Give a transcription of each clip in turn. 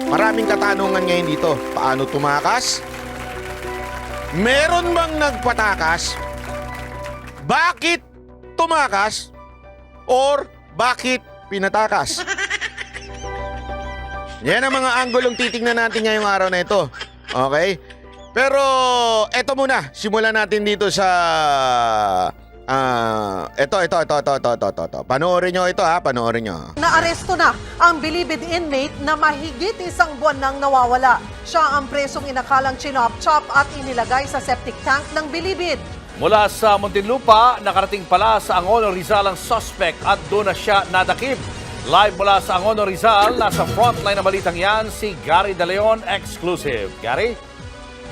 Maraming katanungan ngayon dito. Paano tumakas? Meron bang nagpatakas? Bakit tumakas? Or bakit pinatakas? Yan ang mga anggulong titingnan natin ngayong araw na ito. Okay? Pero eto muna, simulan natin dito sa ito. Panoorin nyo ito ha, panoorin nyo. Naaresto na ang bilibid inmate na mahigit isang buwan nang nawawala. Siya ang presong inakalang chinop-chop at inilagay sa septic tank ng bilibid. Mula sa Muntinlupa, nakarating pala sa Angono Rizal ang suspect at doon na siya nadakip. Live mula sa Angono Rizal, nasa frontline na balitang yan si Gary De Leon, exclusive. Gary?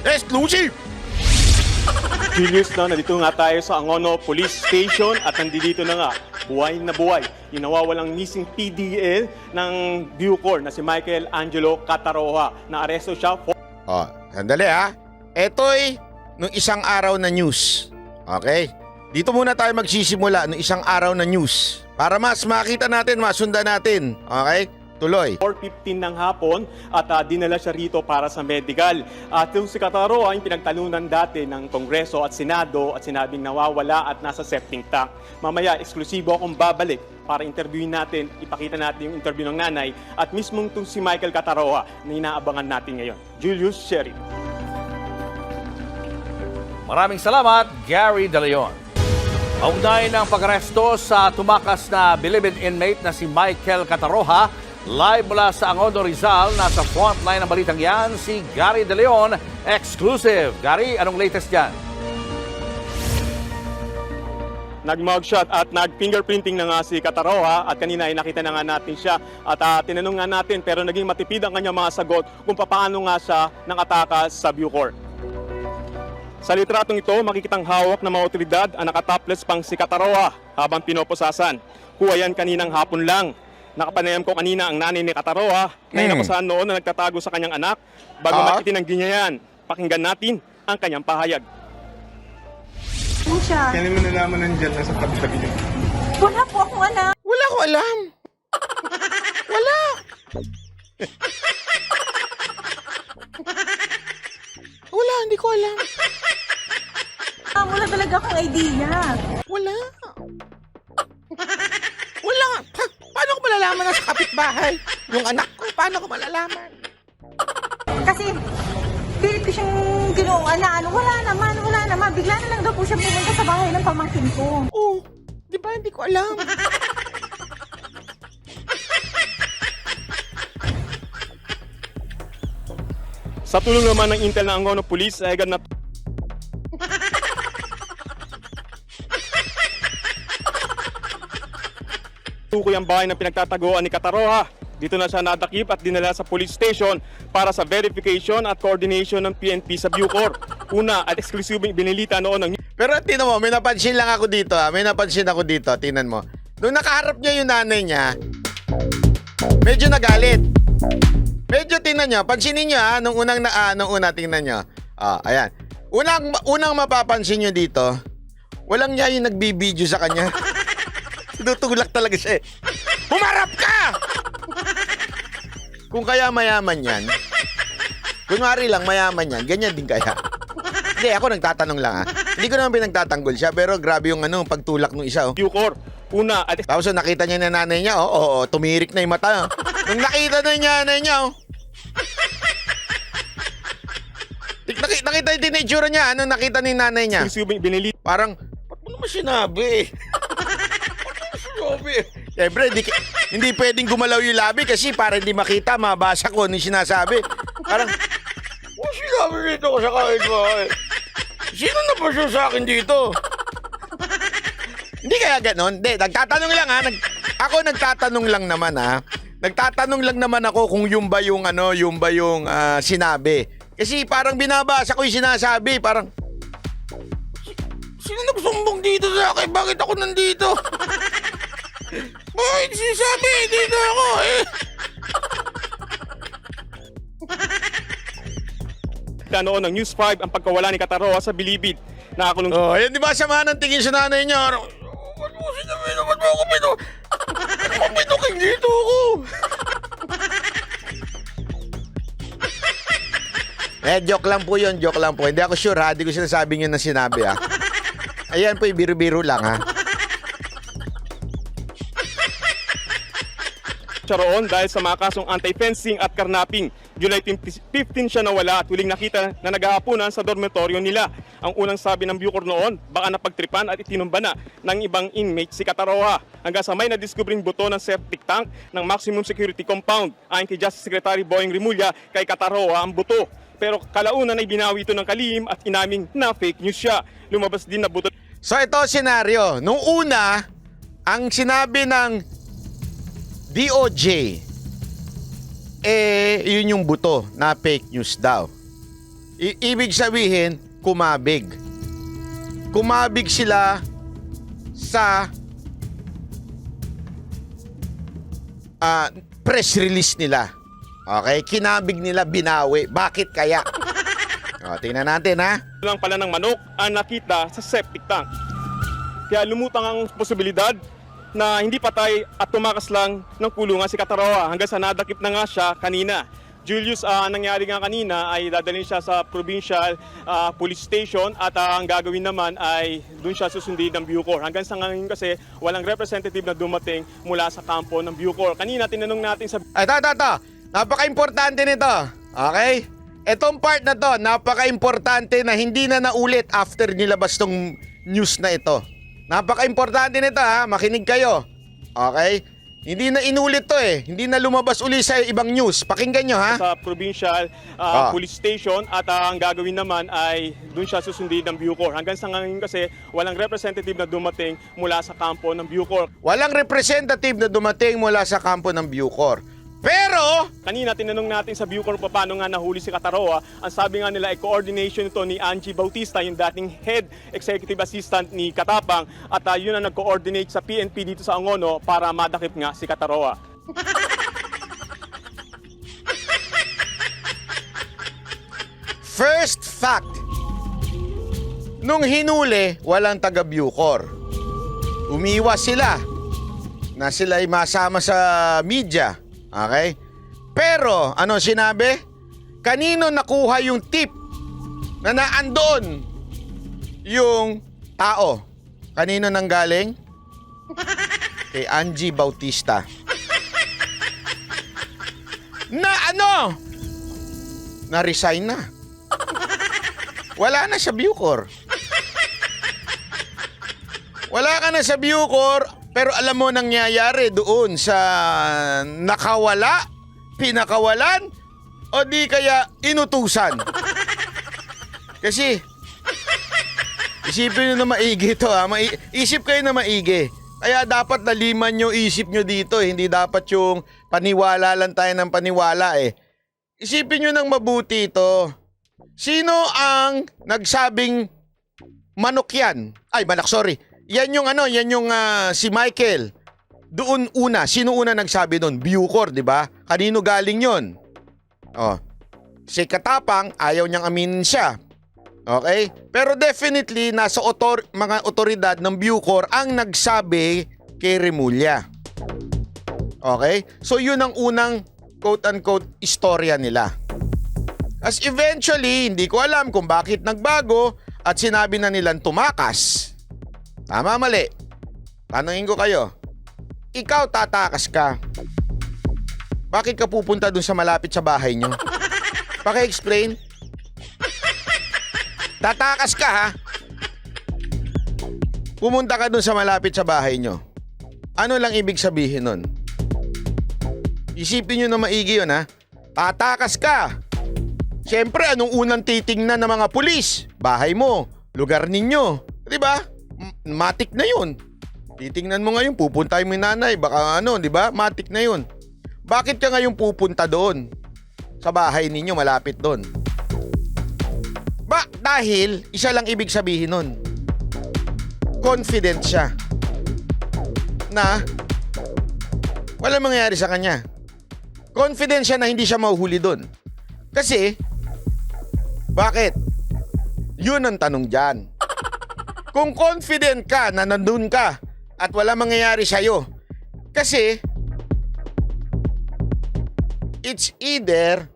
Exclusive! Julius, nandito nga tayo sa Angono Police Station at nandito na nga, buhay na buhay, yung nawawalang missing PDL ng Bucor na si Michael Angelo Cataroha. Naaresto siya for... Sandali ha. Ito'y nung isang araw na news. Okay? Dito muna tayo magsisimula nung isang araw na news. Para mas makita natin, masundan natin. Okay? Tuloy. 4:15 ng hapon at dinala siya rito para sa medical. At yung si Cataroha ay pinagtalunan dati ng Kongreso at Senado at sinabing nawawala at nasa septic tank. Mamaya, eksklusibo akong babalik para interviewin natin, ipakita natin yung interview ng nanay at mismong itong si Michael Cataroha na inaabangan natin ngayon. Julius, Sherry. Maraming salamat, Gary De Leon. Kaugnay ng pag-aresto sa tumakas na bilibid inmate na si Michael Cataroha, live mula sa Angono Rizal, nasa frontline ng balitang yan, si Gary De Leon, exclusive. Gary, anong latest dyan? Nag-mugshot at nag-fingerprinting na nga si Cataroha at kanina ay nakita na nga natin siya at tinanong nga natin pero naging matipid ang kanyang mga sagot kung paano nga siya nakatakas sa Bucor. Sa litratong ito, makikitang hawak ng mga otoridad ang nakatopless pang si Cataroha habang pinoposasan. Kuha yan kaninang hapon lang. Nakapanayam ko kanina ang nanay ni Cataroha na inakusahan noon na nagtatago sa kanyang anak bago makitinanggi niya yan. Pakinggan natin ang kanyang pahayag. Kailan mo nalaman nandiyan na sa tabi-tabi niya? Wala po akong alam. Wala ko alam. Wala. Wala, hindi ko alam. Wala talaga akong idea. Wala. Wala. Paano ko malalaman na sa kapitbahay? Yung anak ko, paano ko malalaman? Kasi, pilit ko siyang ginuungan na wala naman. Bigla na lang daw po siya pumunta sa bahay ng pamangkin ko. Oh, di ba hindi ko alam? Sa tulong naman ng Intel ng Angono Police ay agad na tukoy ang bahay ng pinagtataguan ni Cataroha. Dito na siya nadakip at dinala sa police station para sa verification at coordination ng PNP sa Bucor. Una at eksklusibong binilita noon ng... Pero tingnan mo, may napansin lang ako dito. May napansin ako dito. Tingnan mo. Nung nakaharap niya yung nanay niya, medyo nagalit. Medyo tingnan niyo. Pansinin niyo ha, nung una tingnan niyo. Ayan. Unang mapapansin niyo dito, walang niya yung nagbibideo sa kanya. Tinutulak talaga siya eh. Humarap ka! Kung kaya mayaman yan, kunwari lang mayaman yan, ganyan din kaya. Hindi, ako nagtatanong lang ha. Hindi ko naman pinagtatanggol siya, pero grabe yung pagtulak ng isa. Oh. Bucor. Una at Tapos nakita niya na nanay niya, tumirik na yung mata. Oh. Nung nakita na yung nanay niya, nakita yung tinitsura niya, anong nakita ni nanay niya? eksklusibong binilita Parang, ba't mo naman sinabi? Siyempre, hindi pwedeng gumalaw yung labi kasi para hindi makita, mabasa ko ano yung sinasabi. Parang, sinabi dito ko sa kahit. Sino na pa siya sa akin dito? Hindi kaya ganon. Hindi, nagtatanong lang ha. Ako nagtatanong lang naman ha. Nagtatanong lang naman ako kung yung ba yung sinabi. Kasi parang binabasa ko yung sinasabi. Parang, sino nagsumbong dito sa akin? Bakit ako nandito? Bakit sinasabi? Dito ako eh. noon ng News 5 ang pagkawala ni Cataroha sa Bilibid. Nakakulong Ayan di ba sama ng tingin sa nanay niya? Ba't mo sinabi na? Ba't mo ako pinuking dito ako? Joke lang po yun, joke lang po. Hindi ako sure ha, hindi ko sinasabing yun na sinabi ha. Ayan po, biro-biro lang ha. Siya roon dahil sa mga kasong anti-fencing at karnaping. July 15 siya nawala at huling nakita na naghahaponan sa dormitoryo nila. Ang unang sabi ng Bucor noon, baka napagtripan at itinumba na ng ibang inmate si Cataroha. Hanggang sa may na-discovering buto ng septic tank ng maximum security compound. Ayon kay Justice Secretary Boying Rimulya, kay Cataroha ang buto. Pero kalaunan ay binawi ito ng kalihim at inaming na fake news siya. Lumabas din na buto. So ito senaryo. Nung una, ang sinabi ng DOJ, yun yung buto na fake news daw. Ibig sabihin, kumabig. Kumabig sila sa press release nila. Okay? Kinabig nila, binawi. Bakit kaya? O, tingnan natin ha. Lang pala ng manok ang nakita sa septic tank. Kaya lumutang ang posibilidad na hindi patay at tumakas lang ng kulungan si Cataroha hanggang sa nadakip na nga siya kanina. Julius, nangyari nga kanina ay dadalhin siya sa provincial police station at ang gagawin naman ay doon siya susundin ng Bucor. Hanggang sa ngayon kasi walang representative na dumating mula sa kampo ng Bucor. Kanina tinanong natin sa... Ay, ito. Napaka-importante nito. Okay? Etong part na to, napaka-importante na hindi na naulit after nilabas tong news na ito. Napaka-importante nito ha, makinig kayo. Okay? Hindi na inulit to eh. Hindi na lumabas uli sa ibang news. Pakinggan nyo ha. Sa provincial police station at ang gagawin naman ay doon siya susundin ng Bucor. Hanggang sa ngayon kasi walang representative na dumating mula sa kampo ng Bucor. Walang representative na dumating mula sa kampo ng Bucor. Pero, Kanina tinanong natin sa Bucor paano nga nahuli si Cataroha. Ang sabi nga nila ay coordination ito ni Angie Bautista, yung dating head executive assistant ni Katapang, at yun ang nag-coordinate sa PNP dito sa Angono para madakip nga si Cataroha. first fact, nung hinuli, walang taga Bucor. Umiwas sila na sila ay masama sa media. Okay? Pero, ano sinabi? Kanino nakuha yung tip na naandoon yung tao? Kanino nanggaling? Kay Angie Bautista. Na ano? Na-resign na. Wala na sa Bucor. Wala ka na sa Bucor, pero alam mo nangyayari doon sa nakawala, pinakawalan, o di kaya inutusan. Kasi, isipin nyo na maigi ito ha. Isip kayo na maigi. Kaya dapat naliman nyo isip nyo dito. Hindi dapat yung paniwala lang tayo ng paniwala eh. Isipin nyo ng mabuti ito. Sino ang nagsabing manok yan? Ay, manok, sorry. Yan yung si Michael. Doon una, sino una nagsabi doon? Bucor, di ba? Kanino galing yon? Oh. Si Katapang, ayaw niyang aminin siya. Okay? Pero definitely, nasa mga otoridad ng Bucor ang nagsabi kay Rimulya. Okay? So, yun ang unang quote-unquote istorya nila. As eventually, hindi ko alam kung bakit nagbago at sinabi na nilang tumakas. Tama, mali. Tanungin ko kayo. Ikaw tatakas ka. Bakit ka pupunta dun sa malapit sa bahay nyo? Paki-explain. Tatakas ka ha. Pumunta ka dun sa malapit sa bahay nyo. Ano lang ibig sabihin nun? Isipin nyo na maigi yun ha. Tatakas ka. Siyempre, anong unang titingnan ng mga pulis? Bahay mo, lugar ninyo. Diba? Matik na yun. Titingnan mo ngayon, pupunta yung nanay, baka di ba? Matik na yun. Bakit ka ngayon pupunta doon? Sa bahay ninyo, malapit doon. Dahil, isa lang ibig sabihin nun. Confident siya. Na, walang mangyayari sa kanya. Confident siya na hindi siya mahuhuli doon. Kasi, bakit? Yun ang tanong dyan. Kung confident ka na nandun ka at wala mangyayari sa'yo, kasi it's either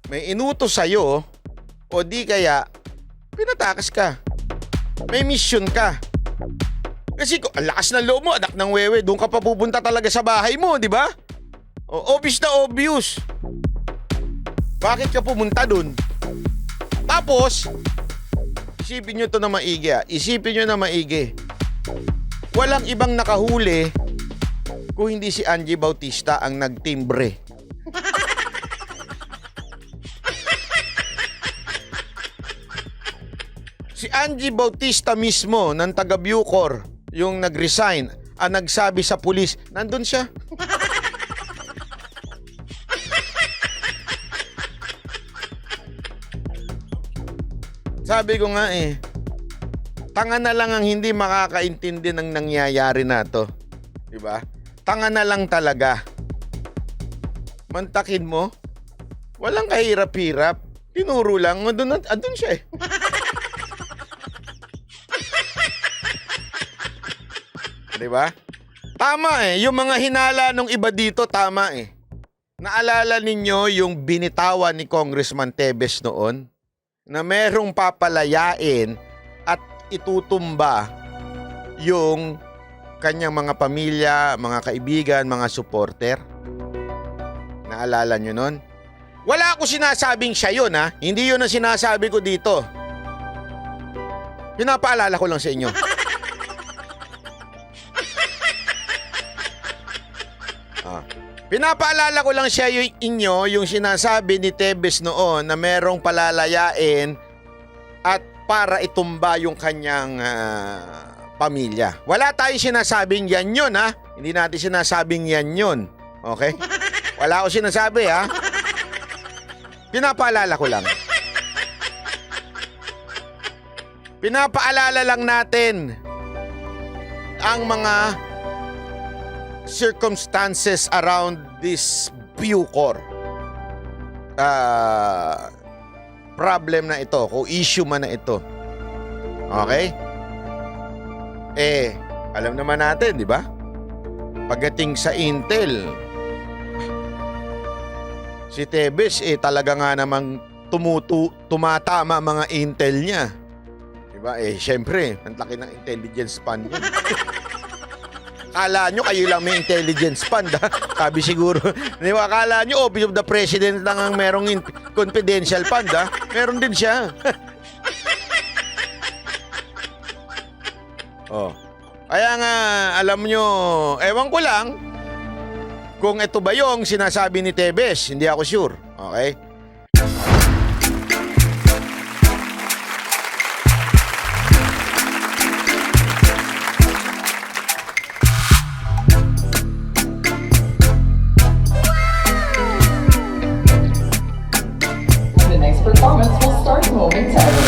may inutos sa'yo O di kaya, pinatakas ka. May mission ka. Kasi ang lakas ng loob mo, anak ng wewe, doon ka pa pupunta talaga sa bahay mo, di ba? O, obvious na obvious. Bakit ka pumunta doon? Tapos, isipin nyo to na maigi Isipin nyo na maigi. Walang ibang nakahuli kung hindi si Angie Bautista ang nagtimbre. Si Angie Bautista mismo ng taga Bucor, yung nag-resign, ang nagsabi sa pulis, nandun siya. Sabi ko nga tanga na lang ang hindi makakaintindi ng nangyayari na to. Diba? Tanga na lang talaga. Mantakin mo, walang kahirap-hirap. Tinuro lang, andun siya Diba? Tama yung mga hinala nung iba dito, tama Naalala ninyo yung binitawan ni Congressman Tevez noon? Na merong papalayain at itutumba yung kanyang mga pamilya, mga kaibigan, mga supporter. Naalala nyo nun? Wala ako sinasabing siya yun Hindi yun ang sinasabi ko dito. Pinapaalala ko lang sa inyo. Pinapaalala ko lang siya yung sinasabi ni Tevez noon na merong palalayain at para itumba yung kanyang pamilya. Wala tayong sinasabing yan yun Hindi natin sinasabing yan yun. Okay? Wala ako sinasabi Pinapaalala ko lang. Pinapaalala lang natin ang mga circumstances around this Bucor problem na ito, o issue man na ito. Okay? Alam naman natin, di ba? Pagdating sa Intel, si Tevez talaga nga namang tumatama mga Intel niya. Di ba? Syempre, ang laki ng intelligence span niya. Akala nyo kayo lang may intelligence fund Sabi siguro, di ba? Akala nyo Office of the President lang ang merong confidential fund Meron din siya. Kaya nga, alam nyo, ewan ko lang kung ito ba yung sinasabi ni Tevez. Hindi ako sure. Okay? The next performance will start momentarily.